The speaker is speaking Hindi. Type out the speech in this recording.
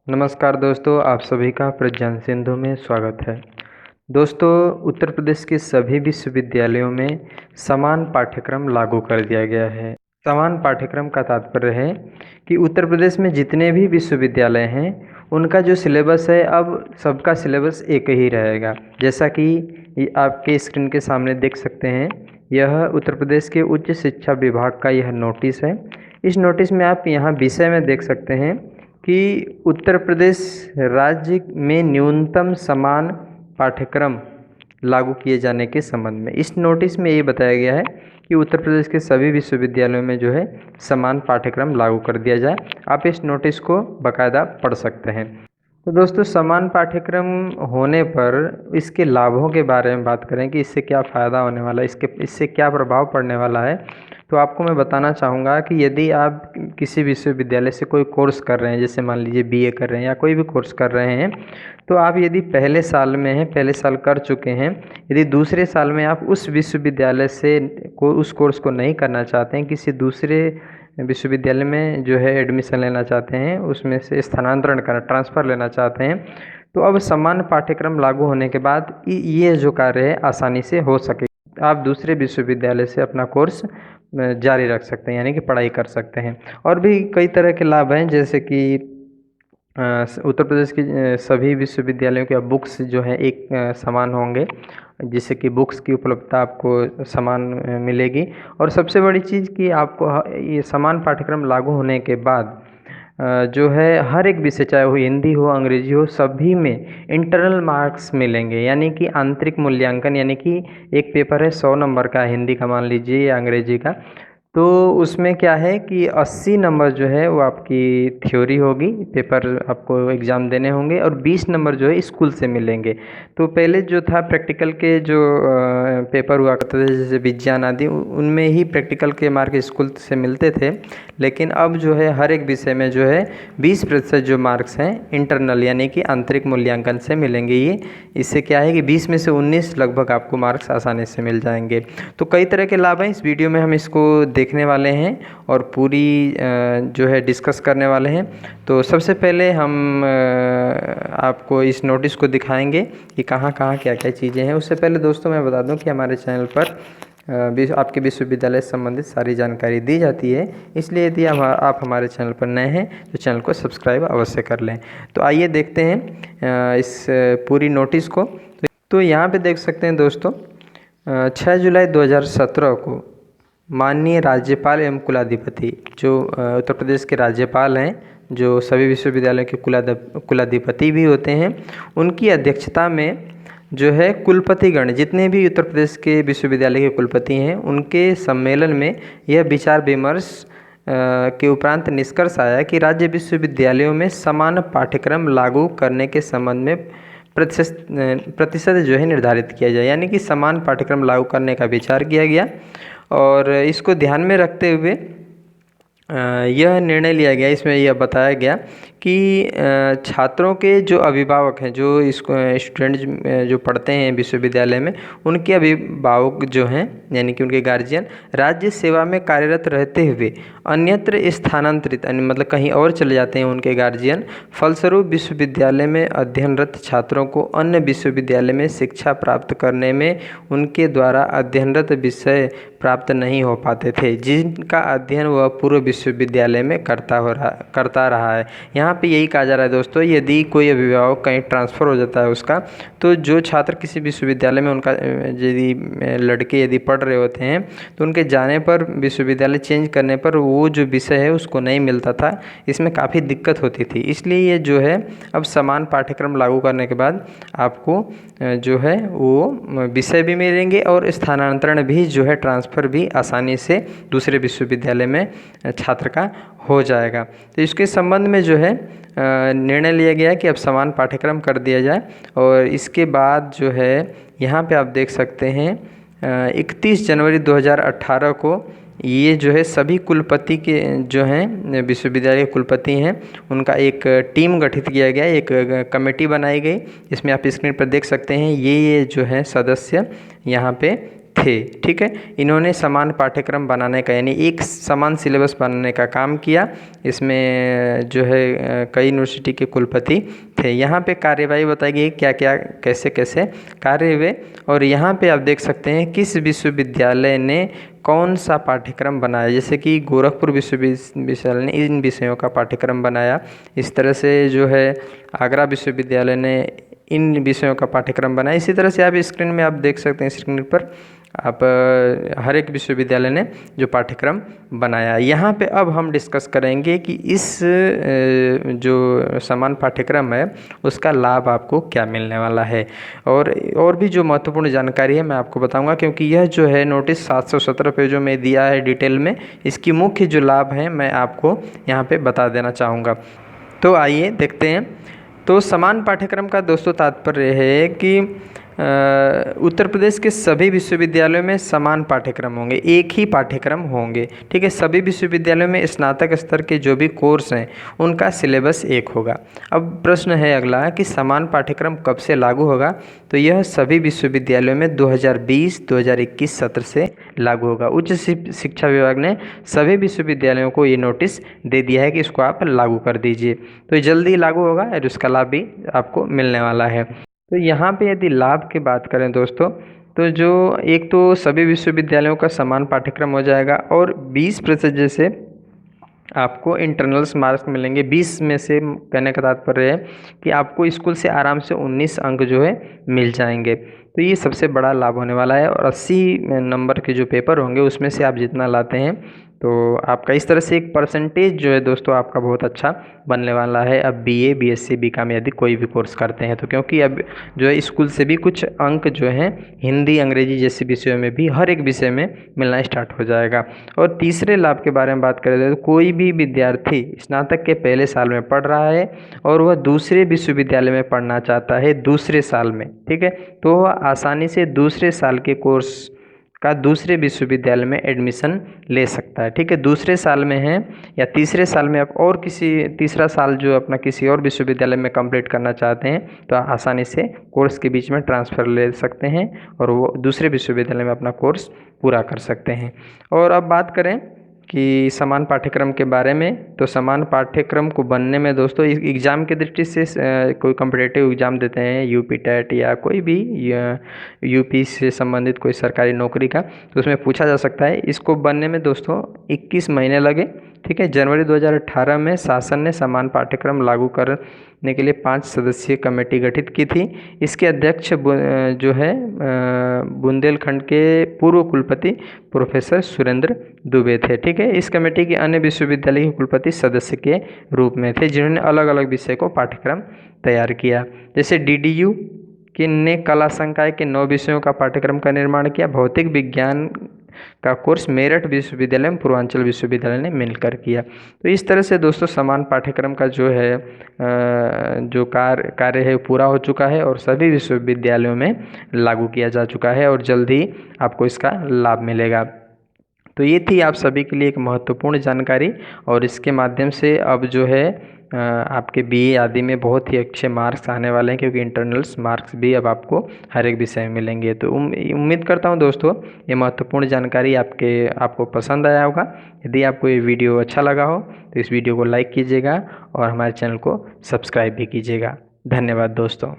नमस्कार दोस्तों, आप सभी का प्रज्ञान सिंधु में स्वागत है। दोस्तों, उत्तर प्रदेश के सभी विश्वविद्यालयों में समान पाठ्यक्रम लागू कर दिया गया है। समान पाठ्यक्रम का तात्पर्य है कि उत्तर प्रदेश में जितने भी विश्वविद्यालय हैं, उनका जो सिलेबस है अब सबका सिलेबस एक ही रहेगा। जैसा कि ये आपके स्क्रीन के सामने देख सकते हैं, यह उत्तर प्रदेश के उच्च शिक्षा विभाग का यह नोटिस है। इस नोटिस में आप यहाँ विषय में देख सकते हैं कि उत्तर प्रदेश राज्य में न्यूनतम समान पाठ्यक्रम लागू किए जाने के संबंध में इस नोटिस में ये बताया गया है कि उत्तर प्रदेश के सभी विश्वविद्यालयों में जो है समान पाठ्यक्रम लागू कर दिया जाए। आप इस नोटिस को बाकायदा पढ़ सकते हैं। तो दोस्तों, समान पाठ्यक्रम होने पर इसके लाभों के बारे में बात करें कि इससे क्या फ़ायदा होने वाला है, इससे क्या प्रभाव पड़ने वाला है, तो आपको मैं बताना चाहूँगा कि यदि आप किसी विश्वविद्यालय से कोई कोर्स कर रहे हैं, जैसे मान लीजिए बीए कर रहे हैं या कोई भी कोर्स कर रहे हैं, तो आप यदि पहले साल में हैं, पहले साल कर चुके हैं, यदि दूसरे साल में आप उस विश्वविद्यालय से उस कोर्स को नहीं करना चाहते हैं, किसी दूसरे विश्वविद्यालय में जो है एडमिशन लेना चाहते हैं, उसमें से स्थानांतरण करना, ट्रांसफ़र लेना चाहते हैं, तो अब समान पाठ्यक्रम लागू होने के बाद ये जो कार्य है आसानी से हो सके। आप दूसरे विश्वविद्यालय से अपना कोर्स जारी रख सकते हैं, यानी कि पढ़ाई कर सकते हैं। और भी कई तरह के लाभ हैं, जैसे कि उत्तर प्रदेश की सभी विश्वविद्यालयों के बुक्स जो हैं एक समान होंगे, जिससे कि बुक्स की उपलब्धता आपको समान मिलेगी। और सबसे बड़ी चीज़ कि आपको ये समान पाठ्यक्रम लागू होने के बाद जो है हर एक विषय, चाहे वो हिंदी हो, अंग्रेजी हो, सभी में इंटरनल मार्क्स मिलेंगे, यानी कि आंतरिक मूल्यांकन। यानी कि एक पेपर है 100 नंबर का, हिंदी का मान लीजिए या अंग्रेजी का, तो उसमें क्या है कि 80 नंबर जो है वो आपकी थ्योरी होगी, पेपर आपको एग्ज़ाम देने होंगे, और 20 नंबर जो है स्कूल से मिलेंगे। तो पहले जो था प्रैक्टिकल के जो पेपर हुआ करते थे, जैसे विज्ञान आदि, उनमें ही प्रैक्टिकल के मार्क स्कूल से मिलते थे। लेकिन अब जो है हर एक विषय में जो है 20% जो मार्क्स हैं इंटरनल, यानी कि आंतरिक मूल्यांकन से मिलेंगे। ये इससे क्या है कि 20 में से 19 लगभग आपको मार्क्स आसानी से मिल जाएंगे। तो कई तरह के लाभ हैं, इस वीडियो में हम इसको देखने वाले हैं और पूरी जो है डिस्कस करने वाले हैं। तो सबसे पहले हम आपको इस नोटिस को दिखाएंगे कि कहाँ कहाँ क्या क्या चीज़ें हैं। उससे पहले दोस्तों मैं बता दूं कि हमारे चैनल पर आपके विश्वविद्यालय से संबंधित सारी जानकारी दी जाती है, इसलिए यदि आप हमारे चैनल पर नए हैं तो चैनल को सब्सक्राइब अवश्य कर लें। तो आइए देखते हैं इस पूरी नोटिस को। तो यहाँ पे देख सकते हैं दोस्तों, 6 जुलाई 2017 को माननीय राज्यपाल एवं कुलाधिपति, जो उत्तर प्रदेश के राज्यपाल हैं, जो सभी विश्वविद्यालयों के कुलाधिपति भी होते हैं, उनकी अध्यक्षता में जो है कुलपतिगण, जितने भी उत्तर प्रदेश के विश्वविद्यालय के कुलपति हैं, उनके सम्मेलन में यह विचार विमर्श के उपरांत निष्कर्ष आया कि राज्य विश्वविद्यालयों में समान पाठ्यक्रम लागू करने के संबंध में प्रतिशत जो है निर्धारित किया जाए, यानी कि समान पाठ्यक्रम लागू करने का विचार किया गया। और इसको ध्यान में रखते हुए यह निर्णय लिया गया, इसमें यह बताया गया कि छात्रों के जो अभिभावक हैं, जो इसको स्टूडेंट जो पढ़ते हैं विश्वविद्यालय में, उनके अभिभावक जो हैं, यानी कि उनके गार्जियन, राज्य सेवा में कार्यरत रहते हुए अन्यत्र स्थानांतरित, मतलब कहीं और चले जाते हैं उनके गार्जियन, फलस्वरूप विश्वविद्यालय में अध्ययनरत छात्रों को अन्य विश्वविद्यालय में शिक्षा प्राप्त करने में उनके द्वारा अध्ययनरत विषय प्राप्त नहीं हो पाते थे, जिनका अध्ययन वह पूर्व विश्वविद्यालय में करता रहा है। यहाँ पे यही कहा जा रहा है दोस्तों, यदि कोई अभिभावक कहीं ट्रांसफ़र हो जाता है उसका, तो जो छात्र किसी विश्वविद्यालय में, उनका यदि लड़के यदि पढ़ रहे होते हैं, तो उनके जाने पर, विश्वविद्यालय चेंज करने पर वो जो विषय है उसको नहीं मिलता था, इसमें काफ़ी दिक्कत होती थी। इसलिए ये जो है अब समान पाठ्यक्रम लागू करने के बाद आपको जो है वो विषय भी मिलेंगे और स्थानांतरण भी जो है, ट्रांसफ़र भी आसानी से दूसरे विश्वविद्यालय में छात्र का हो जाएगा। तो इसके संबंध में जो है निर्णय लिया गया कि अब समान पाठ्यक्रम कर दिया जाए। और इसके बाद जो है यहाँ पे आप देख सकते हैं 31 जनवरी 2018 को ये जो है सभी कुलपति के जो हैं, विश्वविद्यालय के कुलपति हैं, उनका एक टीम गठित किया गया, एक कमेटी बनाई गई, जिसमें आप स्क्रीन पर देख सकते हैं ये जो है सदस्य यहाँ पे थे। ठीक है, इन्होंने समान पाठ्यक्रम बनाने का यानी एक समान सिलेबस बनाने का काम किया। इसमें जो है कई यूनिवर्सिटी के कुलपति थे। यहाँ पे कार्यवाही बताई गई क्या क्या कैसे कैसे कार्य हुए, और यहाँ पे आप देख सकते हैं किस विश्वविद्यालय ने कौन सा पाठ्यक्रम बनाया। जैसे कि गोरखपुर विश्वविद्यालय ने इन विषयों का पाठ्यक्रम बनाया। इस तरह से जो है आगरा विश्वविद्यालय ने इन विषयों का पाठ्यक्रम बनाया। इसी तरह से आप स्क्रीन में आप देख सकते हैं, स्क्रीन पर आप हर एक विश्वविद्यालय ने जो पाठ्यक्रम बनाया। यहाँ पे अब हम डिस्कस करेंगे कि इस जो समान पाठ्यक्रम है उसका लाभ आपको क्या मिलने वाला है, और भी जो महत्वपूर्ण जानकारी है मैं आपको बताऊंगा, क्योंकि यह जो है नोटिस 717 पेजों में दिया है डिटेल में। इसकी मुख्य जो लाभ हैं मैं आपको यहाँ पे बता देना चाहूँगा। तो आइए देखते हैं। तो समान पाठ्यक्रम का दोस्तों तात्पर्य है कि उत्तर प्रदेश के सभी विश्वविद्यालयों में समान पाठ्यक्रम होंगे, एक ही पाठ्यक्रम होंगे। ठीक है, सभी विश्वविद्यालयों में स्नातक स्तर के जो भी कोर्स हैं उनका सिलेबस एक होगा। अब प्रश्न है अगला कि समान पाठ्यक्रम कब से लागू होगा। तो यह सभी विश्वविद्यालयों में 2020-2021 सत्र से लागू होगा। उच्च शिक्षा विभाग ने सभी विश्वविद्यालयों को ये नोटिस दे दिया है कि इसको आप लागू कर दीजिए। तो ये जल्दी लागू होगा और उसका लाभ भी आपको मिलने वाला है। तो यहाँ पे यदि लाभ की बात करें दोस्तों, तो जो एक तो सभी विश्वविद्यालयों का समान पाठ्यक्रम हो जाएगा, और 20% जैसे आपको इंटरनल्स मार्क्स मिलेंगे। 20 में से कहने का तात्पर्य है कि आपको स्कूल से आराम से 19 अंक जो है मिल जाएंगे। तो ये सबसे बड़ा लाभ होने वाला है, और 80 नंबर के जो पेपर होंगे उसमें से आप जितना लाते हैं तो आपका इस तरह से एक परसेंटेज जो है दोस्तों आपका बहुत अच्छा बनने वाला है। अब बीए, बीएससी, बीकॉम यदि कोई भी कोर्स करते हैं तो, क्योंकि अब जो है स्कूल से भी कुछ अंक जो हैं हिंदी, अंग्रेजी जैसे विषयों में भी हर एक विषय में मिलना स्टार्ट हो जाएगा। और तीसरे लाभ के बारे में बात करें तो कोई भी विद्यार्थी स्नातक के पहले साल में पढ़ रहा है और वह दूसरे विश्वविद्यालय में पढ़ना चाहता है दूसरे साल में, ठीक है, तो वह आसानी से दूसरे साल के कोर्स का दूसरे विश्वविद्यालय में एडमिशन ले सकता है। ठीक है, दूसरे साल में है या तीसरे साल में आप और किसी तीसरा साल जो अपना किसी और विश्वविद्यालय में कंप्लीट करना चाहते हैं तो आसानी से कोर्स के बीच में ट्रांसफ़र ले सकते हैं और वो दूसरे विश्वविद्यालय में अपना कोर्स पूरा कर सकते हैं। और अब बात करें कि समान पाठ्यक्रम के बारे में, तो समान पाठ्यक्रम को बनने में दोस्तों एग्ज़ाम की दृष्टि से कोई कॉम्पिटिटिव एग्ज़ाम देते हैं, यूपी टेट या कोई भी यूपी से संबंधित कोई सरकारी नौकरी का, तो उसमें पूछा जा सकता है। इसको बनने में दोस्तों 21 महीने लगे। ठीक है, जनवरी 2018 में शासन ने समान पाठ्यक्रम लागू करने के लिए 5 सदस्यीय कमेटी गठित की थी। इसके अध्यक्ष जो है बुंदेलखंड के पूर्व कुलपति प्रोफेसर सुरेंद्र दुबे थे। ठीक है, इस कमेटी के अन्य विश्वविद्यालय के कुलपति सदस्य के रूप में थे जिन्होंने अलग अलग विषय को पाठ्यक्रम तैयार किया। जैसे डीडीयू के ने कला संकाय के 9 विषयों का पाठ्यक्रम का निर्माण किया। भौतिक विज्ञान का कोर्स मेरठ विश्वविद्यालय में पूर्वांचल विश्वविद्यालय ने मिलकर किया। तो इस तरह से दोस्तों समान पाठ्यक्रम का जो है जो कार्य है पूरा हो चुका है और सभी विश्वविद्यालयों में लागू किया जा चुका है और जल्द ही आपको इसका लाभ मिलेगा। तो ये थी आप सभी के लिए एक महत्वपूर्ण जानकारी, और इसके माध्यम से अब जो है आपके बीए आदि में बहुत ही अच्छे मार्क्स आने वाले हैं, क्योंकि इंटरनल्स मार्क्स भी अब आपको हर एक विषय में मिलेंगे। तो उम्मीद करता हूँ दोस्तों ये महत्वपूर्ण जानकारी आपको पसंद आया होगा। यदि आपको ये वीडियो अच्छा लगा हो तो इस वीडियो को लाइक कीजिएगा और हमारे चैनल को सब्सक्राइब भी कीजिएगा। धन्यवाद दोस्तों।